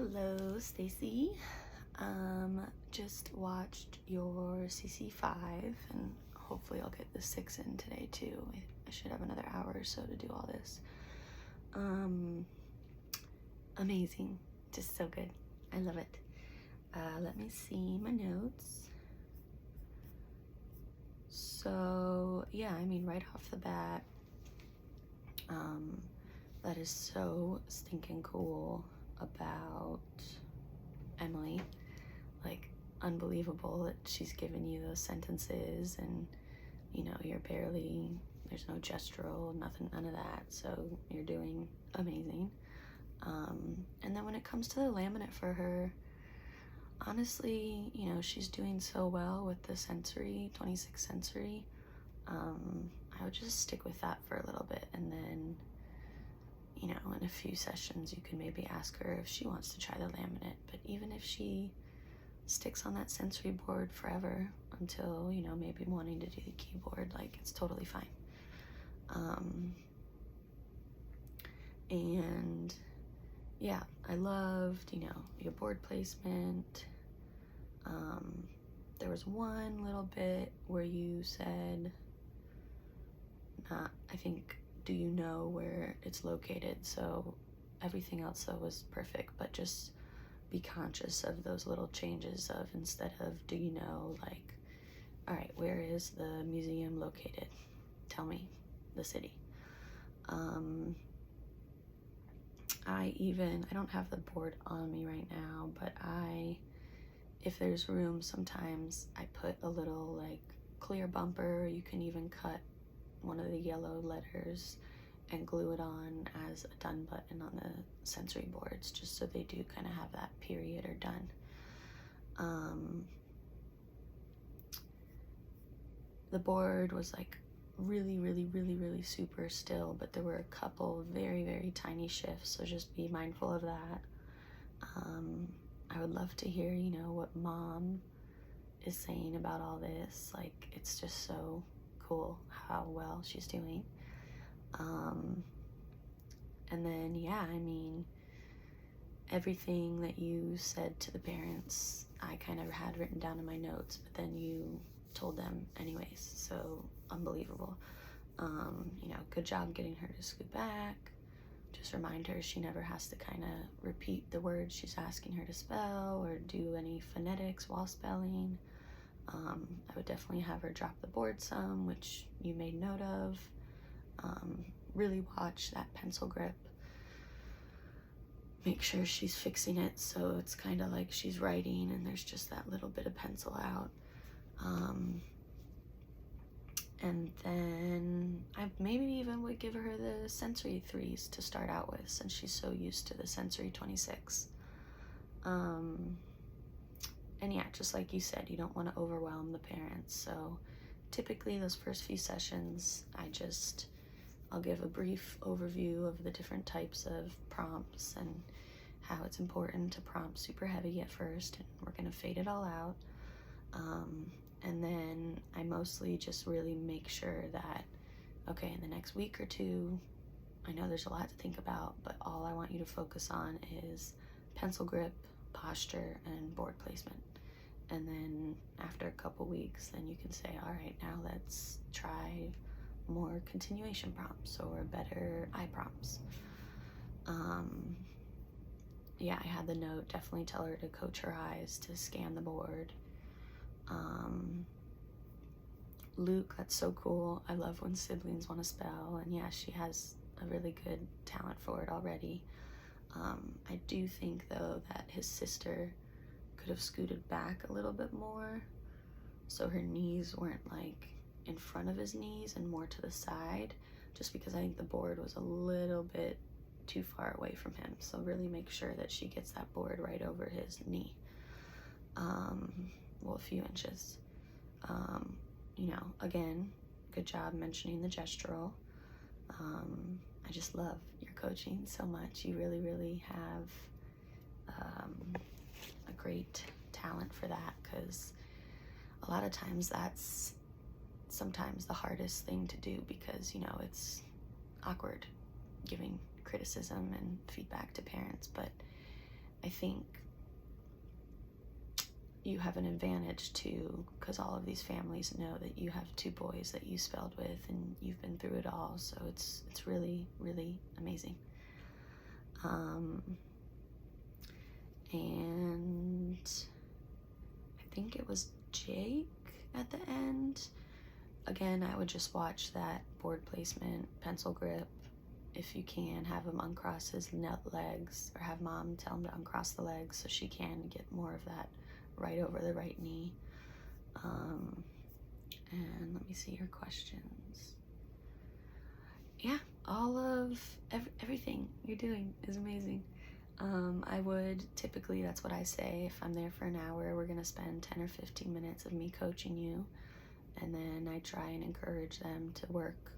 Hello, Stacy. Just watched your CC5 and hopefully I'll get the 6 in today too. I should have another hour or so to do all this. Amazing. Just so good. I love it. Let me see my notes. So, yeah, I mean, right off the bat, that is so stinking cool about Emily. Like, unbelievable that she's given you those sentences and, you know, there's no gestural, none of that, so you're doing amazing. And then when it comes to the laminate for her, honestly, you know, she's doing so well with the sensory, 26 sensory. I would just stick with that for a little bit, and then, you know, in a few sessions you can maybe ask her if she wants to try the laminate. But even if she sticks on that sensory board forever until, you know, maybe wanting to do the keyboard, like, it's totally fine. And yeah, I loved, you know, your board placement. There was one little bit where you said, I think, do you know where it's located? So everything else though was perfect, but just be conscious of those little changes of, instead of do you know, like, all right, where is the museum located? Tell me the city. I don't have the board on me right now, but if there's room, sometimes I put a little like clear bumper. You can even cut one of the yellow letters and glue it on as a done button on the sensory boards, just so they do kind of have that period or done. The board was like really super still, but there were a couple very tiny shifts, so just be mindful of that. I would love to hear, you know, what mom is saying about all this. Like, it's just so cool how well she's doing. And then, yeah, I mean, everything that you said to the parents, I kind of had written down in my notes, but then you told them anyways, so unbelievable. You know, good job getting her to scoot back. Just remind her she never has to kind of repeat the words she's asking her to spell or do any phonetics while spelling. I would definitely have her drop the board some, which you made note of. Really watch that pencil grip. Make sure she's fixing it so it's kind of like she's writing and there's just that little bit of pencil out. And then I maybe even would give her the sensory 3s to start out with, since she's so used to the sensory 26. And yeah, just like you said, you don't want to overwhelm the parents. So typically those first few sessions, I'll give a brief overview of the different types of prompts and how it's important to prompt super heavy at first, and we're gonna fade it all out. And then I mostly just really make sure that, okay, in the next week or two, I know there's a lot to think about, but all I want you to focus on is pencil grip, posture, and board placement. And then after a couple weeks, then you can say, all right, now let's try more continuation prompts or better eye prompts. Yeah, I had the note, definitely tell her to coach her eyes to scan the board. Luke, that's so cool. I love when siblings want to spell, and yeah, she has a really good talent for it already. I do think though that his sister could have scooted back a little bit more so her knees weren't like in front of his knees and more to the side, just because I think the board was a little bit too far away from him. So really make sure that she gets that board right over his knee. Well, a few inches. You know, again, good job mentioning the gestural. I just love your coaching so much. You really have a great talent for that, because a lot of times that's sometimes the hardest thing to do, because, you know, it's awkward giving criticism and feedback to parents, but I think you have an advantage too, because all of these families know that you have 2 boys that you spelled with and you've been through it all, so it's really, really amazing. And I think it was Jake at the end. Again, I would just watch that board placement, pencil grip. If you can, have him uncross his legs, or have mom tell him to uncross the legs so she can get more of that right over the right knee. And let me see your questions. Yeah, all of everything you're doing is amazing. I would typically, that's what I say, if I'm there for an hour, we're gonna spend 10 or 15 minutes of me coaching you, and then I try and encourage them to work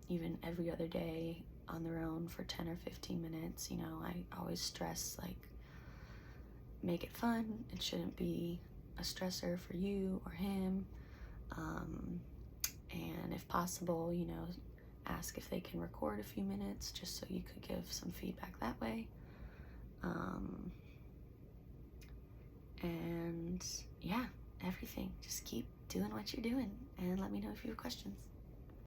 even every other day on their own for 10 or 15 minutes. You know, I always stress, like, make it fun. It shouldn't be a stressor for you or him. And if possible, you know, ask if they can record a few minutes just so you could give some feedback that way. And yeah, everything. Just keep doing what you're doing and let me know if you have questions.